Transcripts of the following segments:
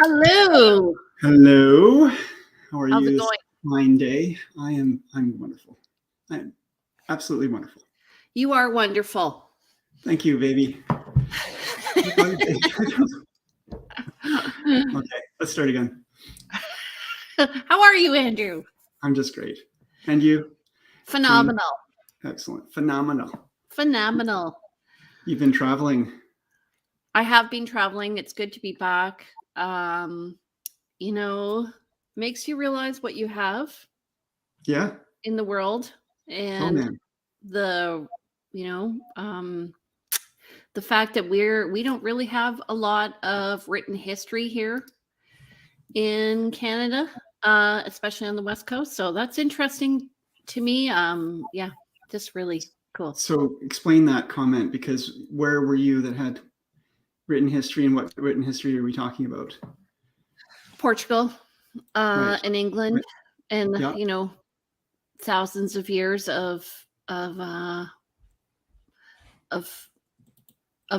Hello. Hello. How are How's you it this going? fine day? I'm wonderful. I'm absolutely wonderful. You are wonderful. Thank you, baby. Okay, let's start again. How are you, Andrew? I'm just great. And you? Phenomenal. Excellent. Phenomenal. Phenomenal. You've been traveling. I have been traveling. It's good to be back. Makes you realize what you have Yeah. in the world Oh and man. the, you know, the fact that we don't really have a lot of written history here in Canada, especially on the West Coast. So that's interesting to me. Yeah, just really cool. So explain that comment, because where were you that had written history, and what written history are we talking about? Portugal, Right. and England, Right. and Yeah. thousands of years of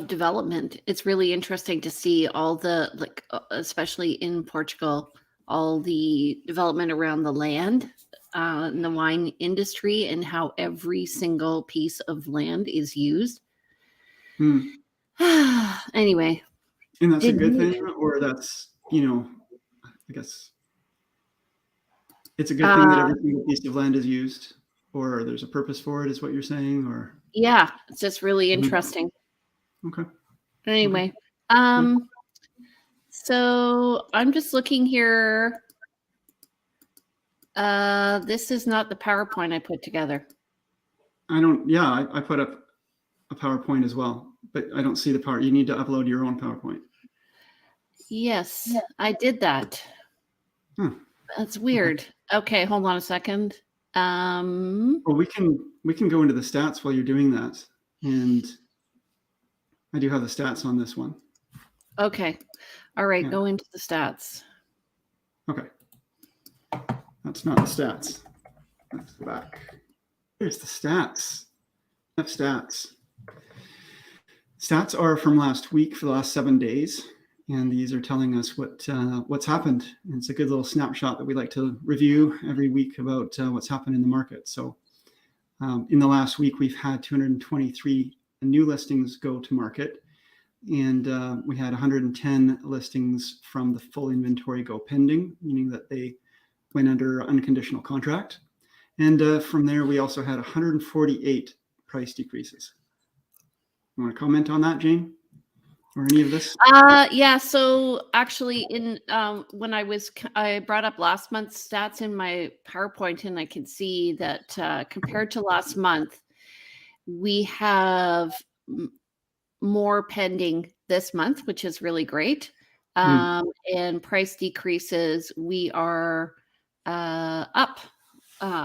development. It's really interesting to see all the especially in Portugal, all the development around the land, in the wine industry, and how every single piece of land is used. Hmm. Anyway, And that's a did good you? thing, or that's, I guess it's a good thing that every single piece of land is used, or there's a purpose for it, is what you're saying, or? Yeah, it's just really Mhm. interesting. Okay. Anyway, Yeah. so I'm just looking here. This is not the PowerPoint I put together. I put up a PowerPoint as well, but I don't see the power. You need to upload your own PowerPoint. Yes, I did that. Huh. That's weird. Okay, hold on a second. Well, we can go into the stats while you're doing that, and I do have the stats on this one. Okay. All right, Yeah. go into the stats. Okay. That's not the stats. That's the back. Here's the stats. I have stats. Stats are from last week, for the last 7 days, and these are telling us what's happened. And it's a good little snapshot that we like to review every week about what's happened in the market. So in the last week, we've had 223 new listings go to market, and we had 110 listings from the full inventory go pending, meaning that they went under unconditional contract. And from there, we also had 148 price decreases. You want to comment on that, Jane, or any of this? Yeah. So actually, in when I brought up last month's stats in my PowerPoint, and I can see that compared to last month, we have more pending this month, which is really great. And price decreases, we are up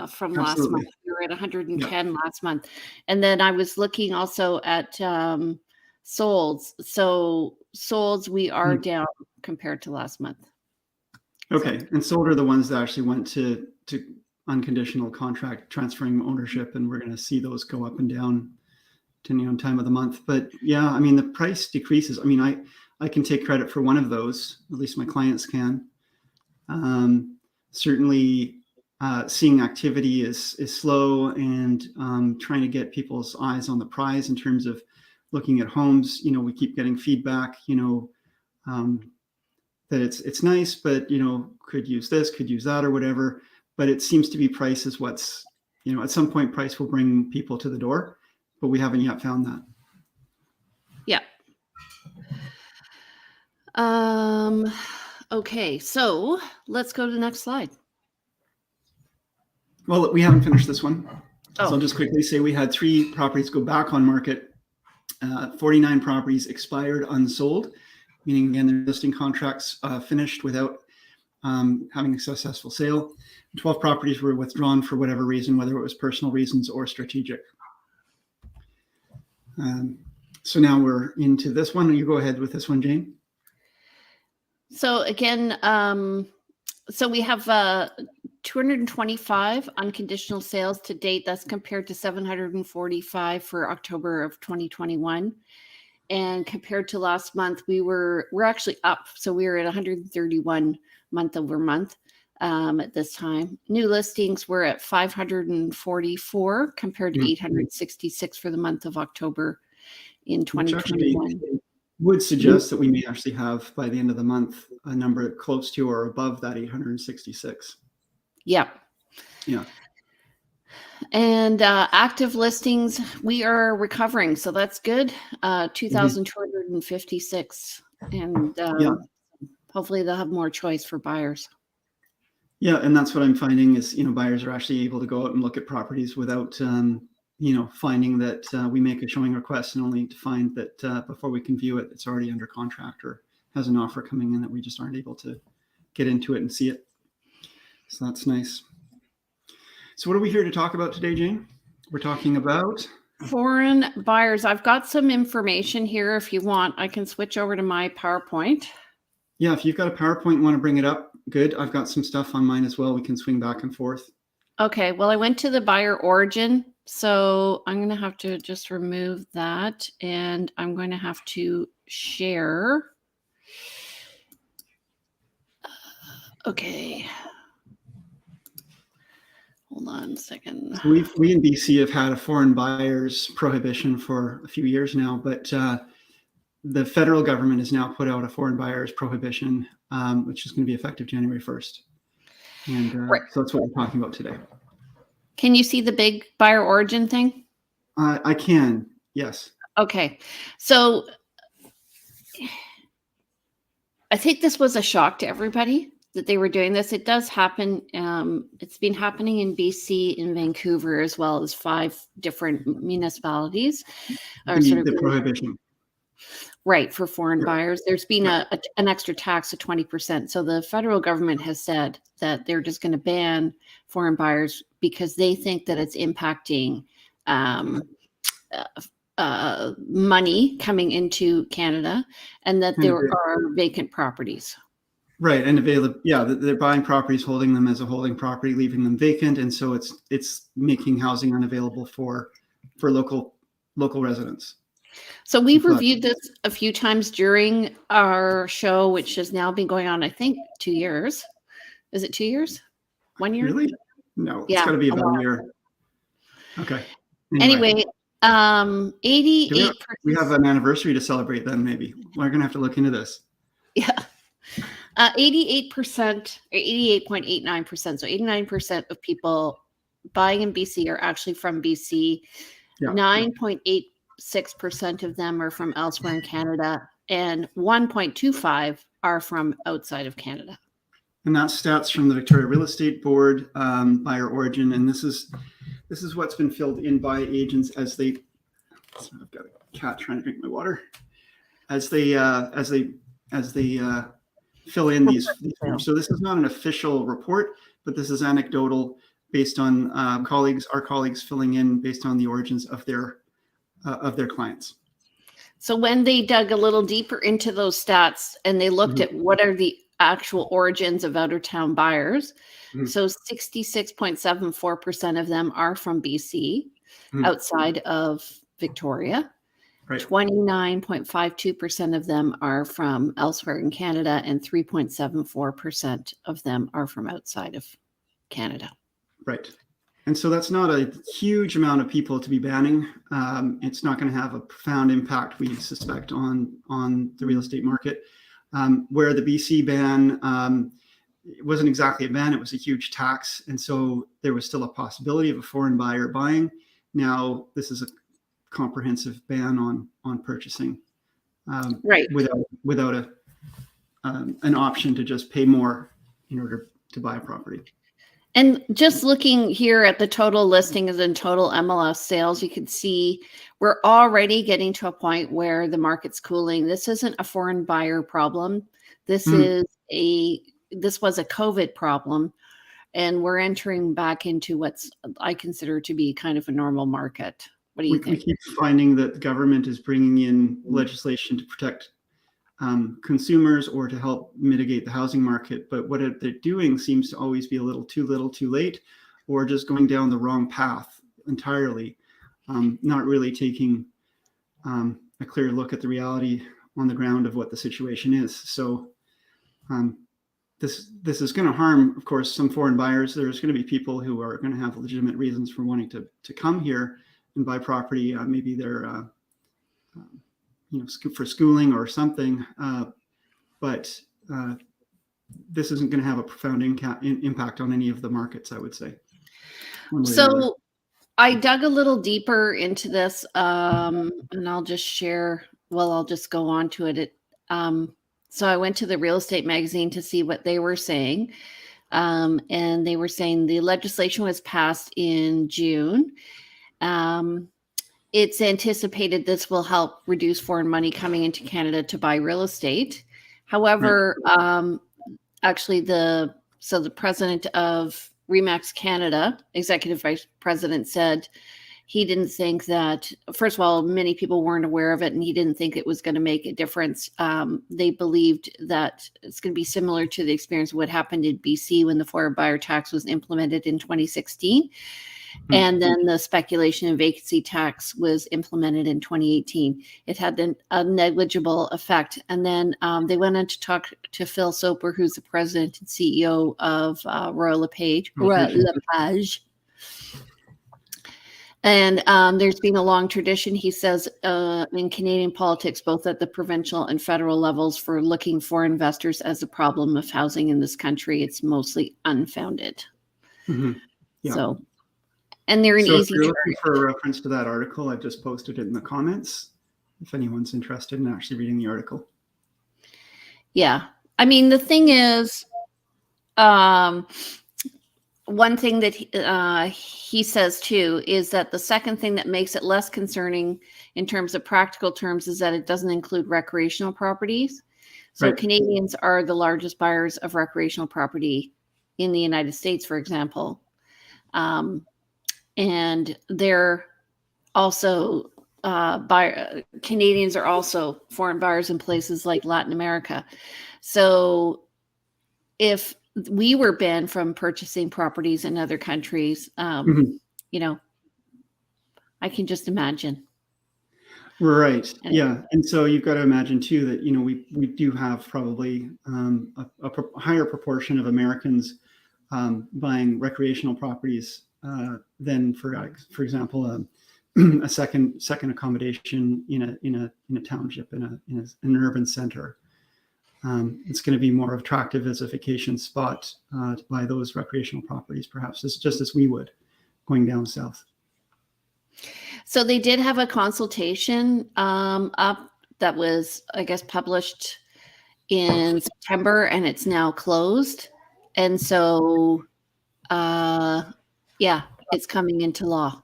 from last month. Absolutely. We were at 110 last month. And then I was looking also at solds. So solds, we are down compared to last month. Okay. And sold are the ones that actually went to unconditional contract, transferring ownership, and we're going to see those go up and down depending on time of the month. But yeah, I mean, the price decreases. I mean, I can take credit for one of those, at least my clients can. Certainly, seeing activity is slow, and trying to get people's eyes on the prize in terms of looking at homes. We keep getting feedback, that it's nice, but could use this, could use that, or whatever. But it seems to be price is what's, at some point price will bring people to the door, but we haven't yet found that. Yeah. Okay, so let's go to the next slide. Well, we haven't finished this one. Oh. So I'll just quickly say we had 3 properties go back on market. 49 properties expired unsold, meaning, again, their listing contracts finished without having a successful sale. 12 properties were withdrawn for whatever reason, whether it was personal reasons or strategic. So now we're into this one. You go ahead with this one, Jane. So again, so we have 225 unconditional sales to date. That's compared to 745 for October of 2021. and compared to last month, we're actually up. So we were at 131 month over month at this time. New listings were at 544 compared to 866 for the month of October in 2021. Would suggest that we may actually have by the end of the month a number close to or above that 866. Yeah. Yeah. And active listings, we are recovering, so that's good. 2,256, and hopefully they'll have more choice for buyers. Yeah, and that's what I'm finding is, buyers are actually able to go out and look at properties without, finding that we make a showing request and only to find that before we can view it, it's already under contract or has an offer coming in that we just aren't able to get into it and see it. So that's nice. So what are we here to talk about today, Jane? We're talking about foreign buyers. I've got some information here. If you want, I can switch over to my PowerPoint. Yeah, if you've got a PowerPoint and want to bring it up, good. I've got some stuff on mine as well. We can swing back and forth. Okay, well, I went to the buyer origin, so I'm going to have to just remove that, and I'm going to have to share. Okay. Hold on a second. We in BC have had a foreign buyers prohibition for a few years now, but the federal government has now put out a foreign buyers prohibition, which is going to be effective January 1st. And right. So that's what we're talking about today. Can you see the big buyer origin thing? I can, yes. Okay. So I think this was a shock to everybody that they were doing this. It does happen. It's been happening in BC, in Vancouver, as well as 5 different municipalities. The prohibition. Right, for foreign buyers. There's been an extra tax of 20%. So the federal government has said that they're just going to ban foreign buyers because they think that it's impacting money coming into Canada and that there are vacant properties. Right, and they're buying properties, holding them as a holding property, leaving them vacant, and so it's making housing unavailable for local residents. So we've reviewed this a few times during our show, which has now been going on, I think, 2 years. Is it 2 years? 1 year? Really? No, it's got to be about a year. Okay. Anyway, 88%. We have an anniversary to celebrate then, maybe. We're going to have to look into this. Yeah. 88% or 88.89%. So 89% of people buying in BC are actually from BC. 9.86% of them are from elsewhere in Canada, and 1.25 are from outside of Canada. And that's stats from the Victoria Real Estate Board, buyer origin, and this is what's been filled in by agents as they. So I've got a cat trying to drink my water. As they fill in these forms. So this is not an official report, but this is anecdotal based on our colleagues filling in based on the origins of their clients. So when they dug a little deeper into those stats and they looked at what are the actual origins of out of town buyers, so 66.74% of them are from BC, outside of Victoria. Right. 29.52% of them are from elsewhere in Canada, and 3.74% of them are from outside of Canada. Right. And so that's not a huge amount of people to be banning. It's not going to have a profound impact, we suspect, on the real estate market. Where the BC ban, it wasn't exactly a ban, it was a huge tax. And so there was still a possibility of a foreign buyer buying. Now, this is a comprehensive ban on purchasing, without an option to just pay more in order to buy a property. And just looking here at the total listings and total MLS sales, you can see we're already getting to a point where the market's cooling. This isn't a foreign buyer problem. This was a COVID problem, and we're entering back into what's I consider to be kind of a normal market. What do you think? We keep finding that the government is bringing in legislation to protect consumers or to help mitigate the housing market. But what they're doing seems to always be a little, too late, or just going down the wrong path entirely, not really taking a clear look at the reality on the ground of what the situation is. So this is going to harm, of course, some foreign buyers. There's going to be people who are going to have legitimate reasons for wanting to come here and buy property. Maybe they're for schooling or something. But this isn't going to have a profound impact on any of the markets, I would say. So I dug a little deeper into this, and I'll just share. Well, I'll just go on to it. So I went to the real estate magazine to see what they were saying. And they were saying the legislation was passed in June. It's anticipated this will help reduce foreign money coming into Canada to buy real estate. However, actually the president of RE/MAX Canada, executive vice president, said he didn't think that, first of all, many people weren't aware of it, and he didn't think it was going to make a difference. They believed that it's going to be similar to the experience of what happened in BC when the foreign buyer tax was implemented in 2016. And then the speculation and vacancy tax was implemented in 2018. It had a negligible effect. And then they went on to talk to Phil Soper, who's the president and CEO of LePage. And there's been a long tradition, he says, in Canadian politics, both at the provincial and federal levels, for looking for investors as a problem of housing in this country. It's mostly unfounded. Yeah. So, and they're an easy. If you're looking for a reference to that article, I've just posted it in the comments if anyone's interested in actually reading the article. Yeah. I mean, the thing is, one thing that he says too is that the second thing that makes it less concerning in terms of practical terms is that it doesn't include recreational properties. So Canadians are the largest buyers of recreational property in the United States, for example. And they're also Canadians are also foreign buyers in places like Latin America. So if we were banned from purchasing properties in other countries, you know, I can just imagine. Right. Yeah. And so you've got to imagine too that, you know, we do have probably a higher proportion of Americans buying recreational properties than, for example, a second accommodation in a township in an urban center. It's going to be more attractive as a vacation spot to buy those recreational properties, perhaps just as we would going down south. So they did have a consultation up that was, I guess, published in September, and it's now closed. And so, yeah, it's coming into law.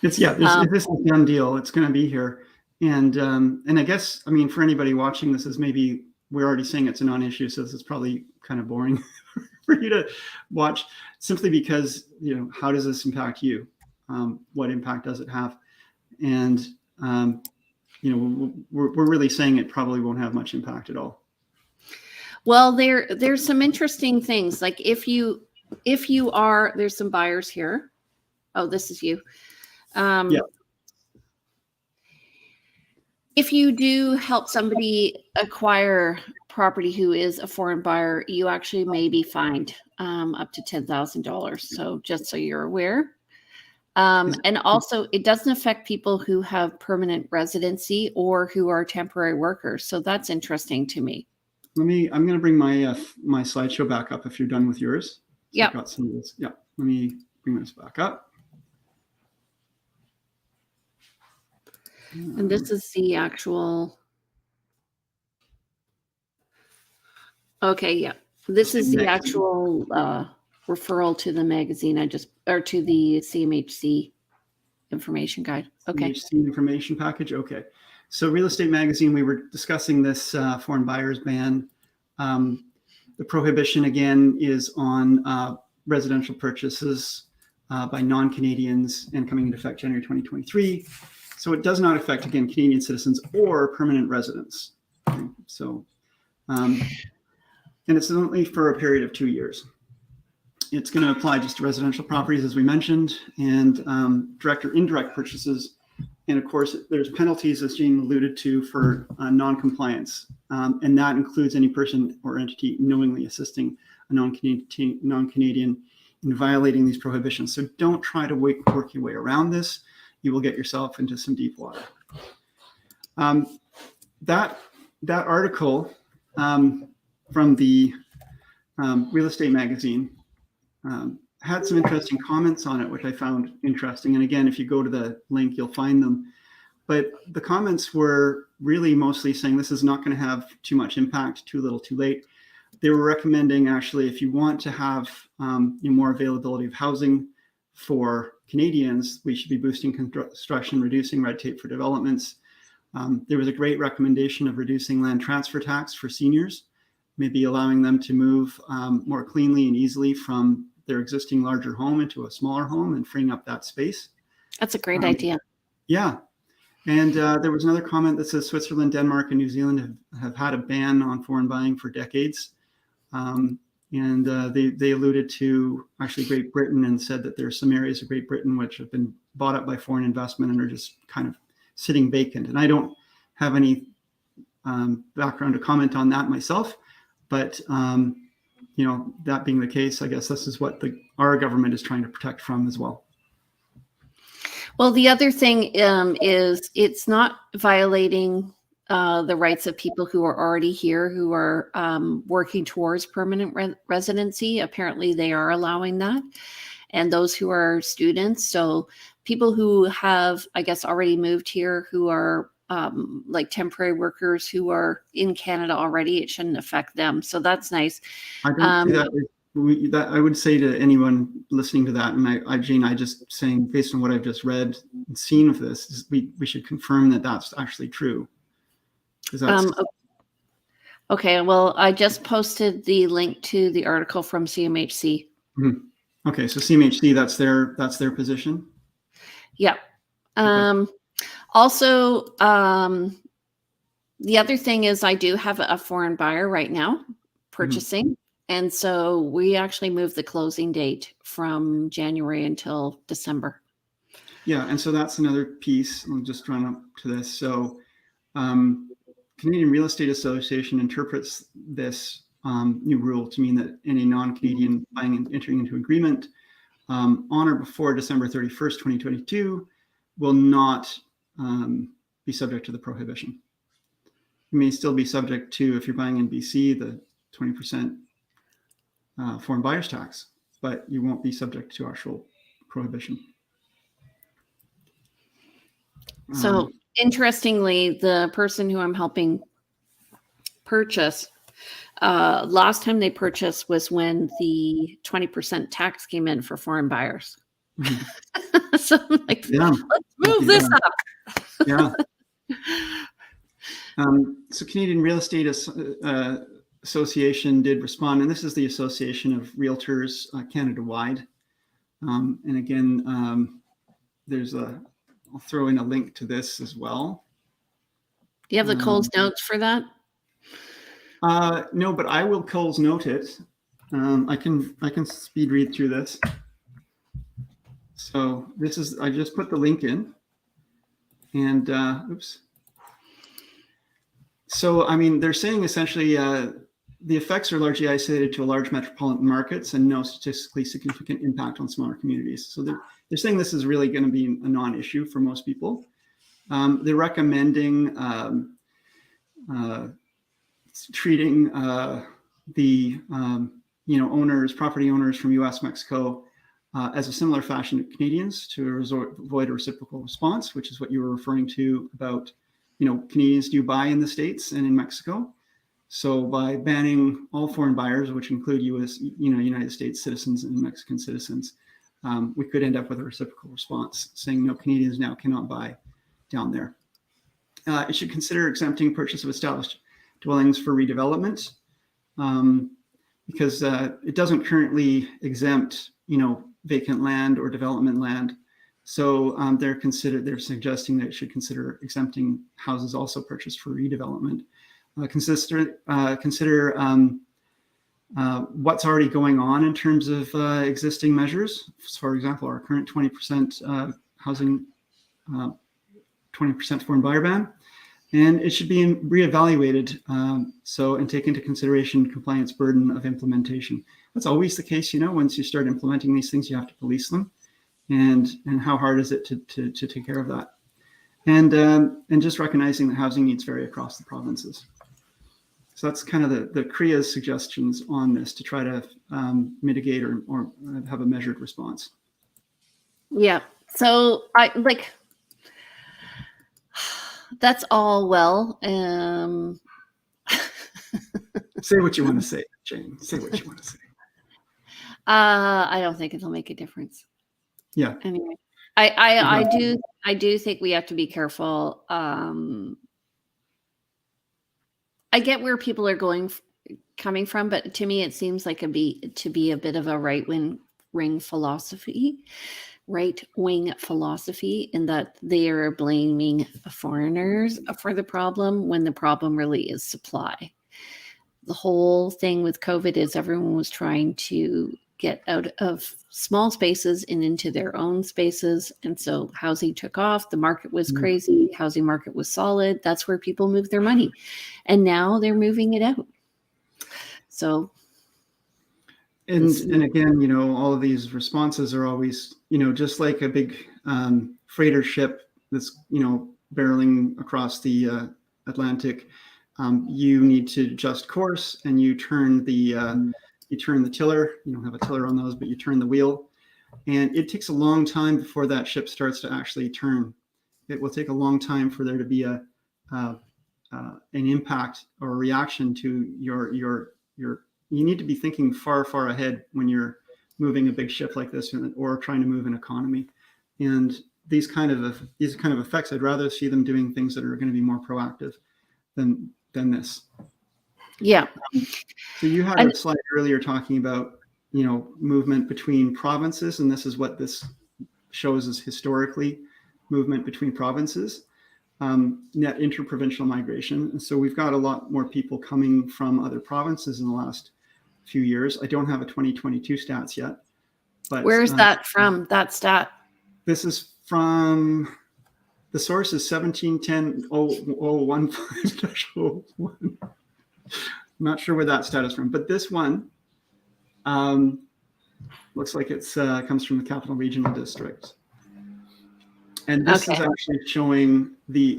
This is a done deal. It's going to be here. And I guess, I mean, for anybody watching this, is maybe we're already saying it's a non-issue, so this is probably kind of boring for you to watch, simply because, you know, how does this impact you? What impact does it have? And, you know, we're really saying it probably won't have much impact at all. Well, there's some interesting things. Like if you are, there's some buyers here. Oh, this is you. Yeah. If you do help somebody acquire property who is a foreign buyer, you actually may be fined up to $10,000. So just so you're aware. And also, it doesn't affect people who have permanent residency or who are temporary workers. So that's interesting to me. I'm going to bring my my slideshow back up if you're done with yours. Yeah. I've got some of this. Yeah. Let me bring this back up. And this is the actual. Okay. Yeah. This is the actual referral to the magazine or to the CMHC information guide. Okay. CMHC information package. Okay. So Real Estate Magazine, we were discussing this foreign buyers ban. The prohibition, again, is on residential purchases by non-Canadians and coming into effect January 2023. So it does not affect, again, Canadian citizens or permanent residents. Okay. So, and it's only for a period of 2 years. It's going to apply just to residential properties, as we mentioned, and direct or indirect purchases, And of course, there's penalties, as Jane alluded to, for non-compliance. And that includes any person or entity knowingly assisting a non-Canadian in violating these prohibitions. So don't try to work your way around this. You will get yourself into some deep water. That article from the Real Estate Magazine had some interesting comments on it, which I found interesting. And again, if you go to the link, you'll find them. But the comments were really mostly saying this is not going to have too much impact, too little, too late. They were recommending, actually, if you want to have more availability of housing for Canadians, we should be boosting construction, reducing red tape for developments. There was a great recommendation of reducing land transfer tax for seniors, maybe allowing them to move more cleanly and easily from their existing larger home into a smaller home and freeing up that space. That's a great idea. Yeah. And there was another comment that says Switzerland, Denmark, and New Zealand have had a ban on foreign buying for decades. And they alluded to actually Great Britain and said that there are some areas of Great Britain which have been bought up by foreign investment and are just kind of sitting vacant. And I don't have any background to comment on that myself, but that being the case, I guess this is what our government is trying to protect from as well. Well, the other thing is it's not violating the rights of people who are already here, who are working towards permanent residency. Apparently, they are allowing that. And those who are students, so people who have, I guess, already moved here, who are like temporary workers who are in Canada already, it shouldn't affect them. So that's nice. I don't see that. I would say to anyone listening to that, and Jane, I just saying based on what I've just read and seen of this, is we should confirm that that's actually true. Okay, well, I just posted the link to the article from CMHC. Mm-hmm. Okay, so CMHC, that's their position. Yeah. Okay. Also, the other thing is I do have a foreign buyer right now purchasing. Mm-hmm. And so we actually moved the closing date from January until December. Yeah, and so that's another piece. I'm just drawing up to this. So Canadian Real Estate Association interprets this new rule to mean that any non-Canadian buying and entering into agreement on or before December 31st, 2022 will not be subject to the prohibition. You may still be subject to, if you're buying in BC, the 20% foreign buyer's tax, but you won't be subject to actual prohibition. So interestingly, the person who I'm helping purchase, last time they purchased was when the 20% tax came in for foreign buyers. Mm-hmm. So I'm like, let's move this up. Yeah. So Canadian Real Estate Association did respond, and this is the Association of Realtors Canada-wide. And again, I'll throw in a link to this as well. Do you have the Coles notes for that? No, but I will Coles note it. I can speed read through this. So I just put the link in, and oops. So, I mean, they're saying essentially the effects are largely isolated to large metropolitan markets and no statistically significant impact on smaller communities. So they're saying this is really going to be a non-issue for most people. They're recommending treating the property owners from U.S., Mexico as a similar fashion to Canadians to avoid a reciprocal response, which is what you were referring to about, Canadians do buy in the States and in Mexico. So by banning all foreign buyers, which include United States citizens and Mexican citizens, we could end up with a reciprocal response saying no, Canadians now cannot buy down there. It should consider exempting purchase of established dwellings for redevelopment because it doesn't currently exempt, vacant land or development land. So they're suggesting that it should consider exempting houses also purchased for redevelopment. Consider what's already going on in terms of existing measures. For example, our current 20% housing 20% foreign buyer ban, and it should be reevaluated. And take into consideration compliance burden of implementation. That's always the case, once you start implementing these things, you have to police them, and how hard is it to take care of that? And just recognizing that housing needs vary across the provinces. So that's kind of the CREA's suggestions on this to try to mitigate or have a measured response. Yeah. So that's all well. Say what you want to say, Jane. Say what you want to say. I don't think it'll make a difference. Yeah. Anyway, I do think we have to be careful. I get where people are coming from, but to me, it seems like to be a bit of a right-wing philosophy, in that they are blaming foreigners for the problem when the problem really is supply. The whole thing with COVID is everyone was trying to get out of small spaces and into their own spaces. And so housing took off. The market was crazy. Housing market was solid. That's where people moved their money. And now they're moving it out. So. And again, all of these responses are always, just like a big freighter ship that's, barreling across the Atlantic. You need to adjust course, and you turn the tiller. You don't have a tiller on those, but you turn the wheel, and it takes a long time before that ship starts to actually turn. It will take a long time for there to be an impact or a reaction to your. You need to be thinking far, far ahead when you're moving a big ship like this, or trying to move an economy. And these kind of effects, I'd rather see them doing things that are going to be more proactive than this. Yeah. So you had a slide earlier talking about, movement between provinces, and this is what this shows as historically movement between provinces, net interprovincial migration. And so we've got a lot more people coming from other provinces in the last few years. I don't have a 2022 stats yet, but where's that from? That stat? This is from the source is 1710-015-01. I'm not sure where that stat is from, but this one looks like it's comes from the Capital Regional District. And this is actually showing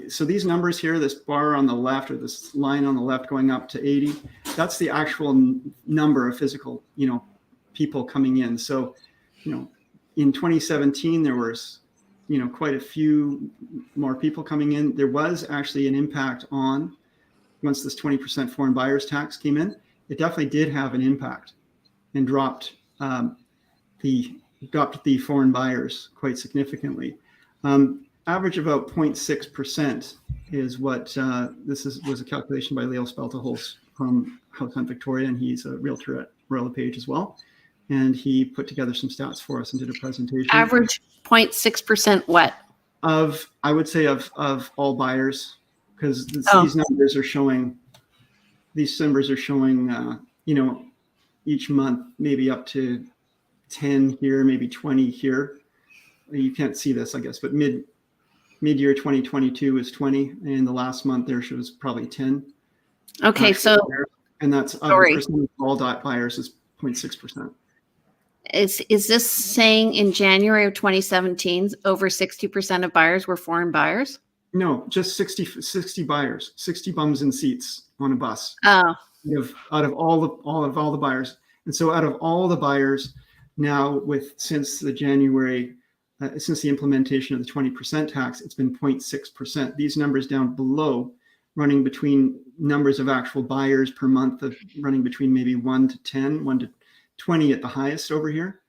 so these numbers here, this bar on the left, or this line on the left going up to 80, that's the actual number of physical, people coming in. So, in 2017, there was, quite a few more people coming in. There was actually an impact on, once this 20% foreign buyers tax came in, it definitely did have an impact and dropped the foreign buyers quite significantly. Average about 0.6% is what was a calculation by Leo Spelteholz from House Hunt Victoria, and he's a realtor at LePage as well. And he put together some stats for us and did a presentation. Average 0.6% what? I would say of all buyers, because these numbers are showing, each month maybe up to 10 here, maybe 20 here. You can't see this, I guess, but mid-year 2022 is 20, and the last month there was probably 10. Okay, so buyers, and that's percent of all buyers is 0.6%. Is this saying in January of 2017, over 60% of buyers were foreign buyers? No, just 60 buyers, 60 bums in seats on a bus. Oh. Out of all the buyers, and so out of all the buyers now, since the implementation of the 20% tax, it's been 0.6%. These numbers down below, running between numbers of actual buyers per month, running between maybe 1 to 10, 1 to 20 at the highest over here.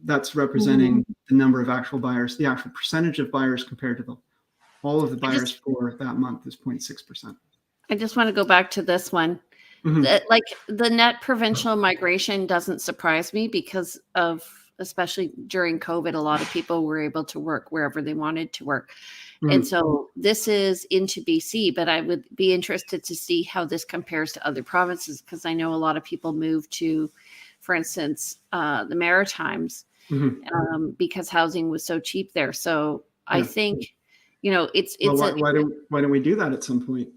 That's representing the number of actual buyers. The actual percentage of buyers compared to all of the buyers for that month is 0.6%. I just want to go back to this one. The net provincial migration doesn't surprise me because of, especially during COVID, a lot of people were able to work wherever they wanted to work. And so this is into BC, but I would be interested to see how this compares to other provinces, because I know a lot of people move to, for instance, the Maritimes because housing was so cheap there. So I think it's Well, why don't we do that at some point?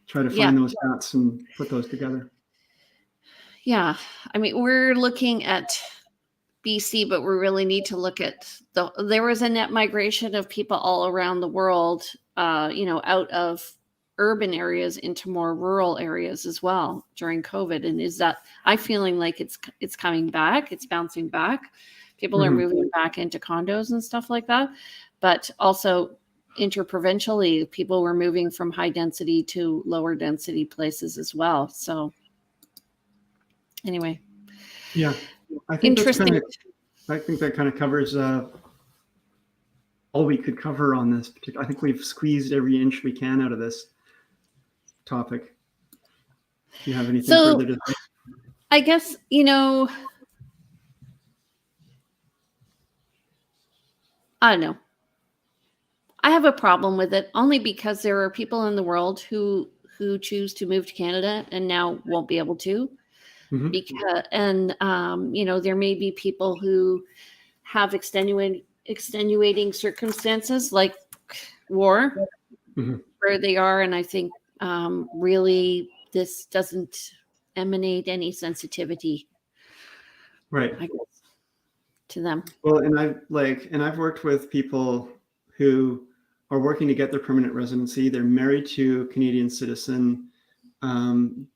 Try to find those stats and put those together. Yeah. I mean, we're looking at BC, but we really need to look at there was a net migration of people all around the world, out of urban areas into more rural areas as well during COVID. And is that, I'm feeling like it's coming back, it's bouncing back. People are moving back into condos and stuff like that. But also interprovincially, people were moving from high density to lower density places as well. So anyway. Yeah. I think interesting. I think that kind of covers all we could cover on this. I think we've squeezed every inch we can out of this topic. Do you have anything further to say? I guess, I don't know. I have a problem with it only because there are people in the world who choose to move to Canada and now won't be able to. Because there may be people who have extenuating circumstances like war where they are, and I think really this doesn't emanate any sensitivity, right, I guess, to them. Well, and I've worked with people who are working to get their permanent residency. They're married to a Canadian citizen.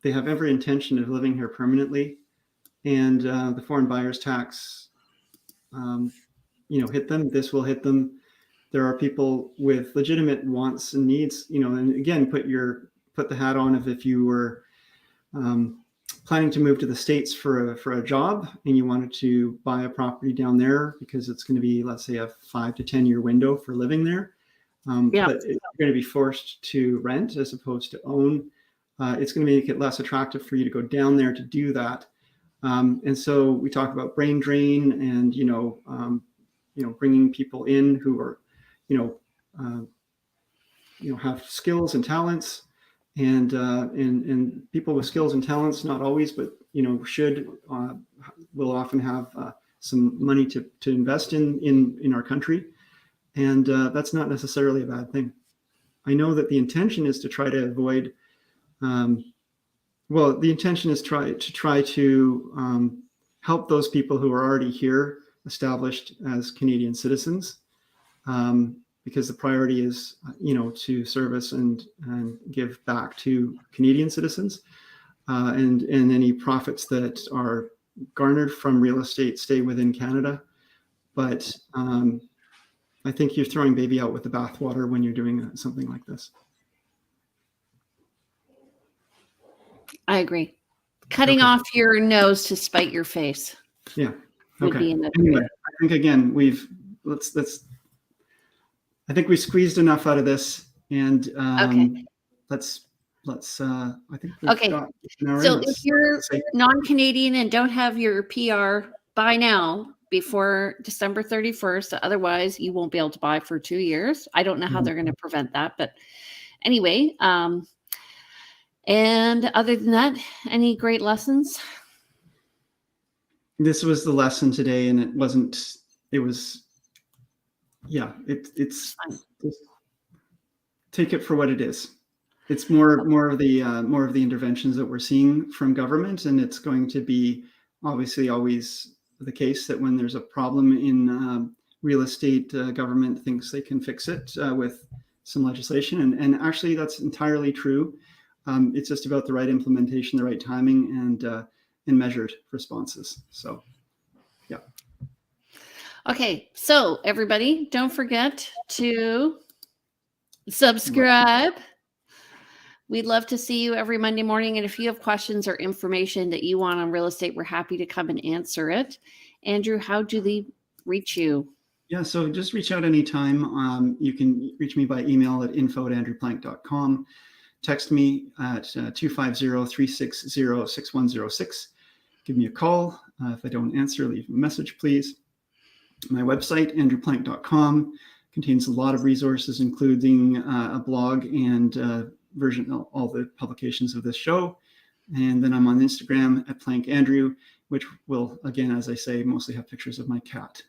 They have every intention of living here permanently, and the foreign buyers tax, hit them. This will hit them. There are people with legitimate wants and needs, and again, put the hat on of if you were planning to move to the States for a job and you wanted to buy a property down there because it's going to be, let's say, a 5 to 10 year window for living there. But if you're going to be forced to rent as opposed to own, it's going to make it less attractive for you to go down there to do that. And so we talk about brain drain and, bringing people in who are, have skills and talents, and people with skills and talents, not always, but, will often have some money to invest in our country. And that's not necessarily a bad thing. I know that the intention is to try to avoid, the intention is try to help those people who are already here, established as Canadian citizens, because the priority is, to service and give back to Canadian citizens, and any profits that are garnered from real estate stay within Canada. But I think you're throwing baby out with the bathwater when you're doing something like this. I agree. Cutting off your nose to spite your face. Yeah. Okay. Anyway, I think again I think we squeezed enough out of this, and let's I think we've got so if you're non-Canadian and don't have your PR by now before December 31st, otherwise you won't be able to buy for 2 years. I don't know how they're going to prevent that, but anyway, and other than that, any great lessons? This was the lesson today, and it's take it for what it is. It's more of the interventions that we're seeing from government, and it's going to be obviously always the case that when there's a problem in real estate, government thinks they can fix it with some legislation, and actually that's entirely true. It's just about the right implementation, the right timing, and measured responses. So, yeah. Okay, so everybody, don't forget to subscribe. We'd love to see you every Monday morning. And if you have questions or information that you want on real estate, we're happy to come and answer it. Andrew, how do they reach you? Yeah, so just reach out anytime. You can reach me by email at info@andrewplank.com. Text me at 250-360-6106. Give me a call. If I don't answer, leave a message, please. My website, andrewplank.com, contains a lot of resources, including a blog and version of all the publications of this show. And then I'm on Instagram at PlankAndrew, which will, again, as I say, mostly have pictures of my cat.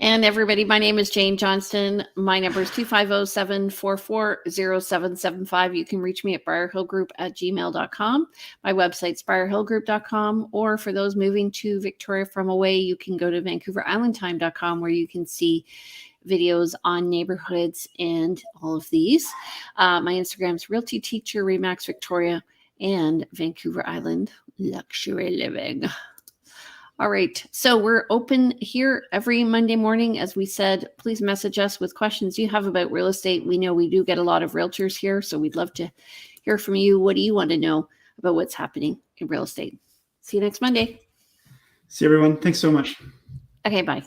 And everybody, my name is Jane Johnston. My number is 250-744-0775. You can reach me at briarhillgroup@gmail.com. My website's briarhillgroup.com. Or for those moving to Victoria from away, you can go to vancouverislandtime.com, where you can see videos on neighborhoods and all of these. My Instagram's Realty Teacher Remax Victoria and Vancouver Island Luxury Living. All right. So we're open here every Monday morning. As we said, please message us with questions you have about real estate. We know we do get a lot of realtors here, so we'd love to hear from you. What do you want to know about what's happening in real estate? See you next Monday. See everyone. Thanks so much. Okay, bye.